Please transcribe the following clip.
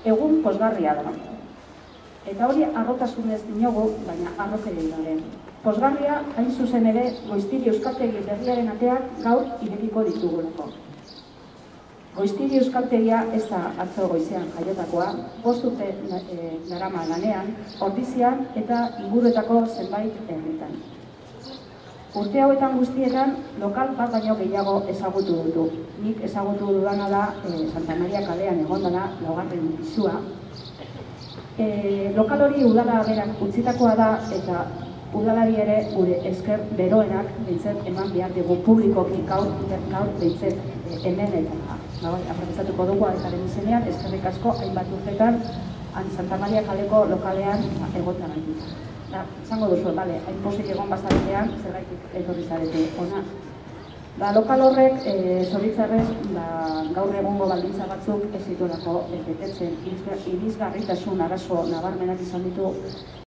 egun pozgarria da. Eta hori harrotasunez dinogu, baina harrokerei gabe. Pozgarria, hain zuzen ere, Goiztiri euskaltegi berriaren ateak gaur irekiko ditugulako. Goiztiri euskaltegia ez da atzo goizean jaiotakoa, 5 urte darama lanean, Ordizian eta inguruetako zenbait herritan. Urte hauetan guztietan, lokal bat baino gehiago ezagutu dutu. Nik ezagutu dudana da Santa Maria kalean egondana, 4. pisua. Lokal hori udala berak utzitakoa da eta udalari ere gure esker beroenak behintzet eman behar dugu publikoki gaur behintzet hemen eta aprobetxatuko dugu aitaren izenean, eskerrik asko hainbat urtetan Santa Maria kaleko lokalean egotan gaitu. Zango duzu, bale, hain pozik egon bazaretean, zergaitik etorri zarete ona. Lokal horrek, zoritzarrez, gaur egungo baldintza batzuk ez dituelako betetzen, irisgarritasun arazo nabarmenak izan ditu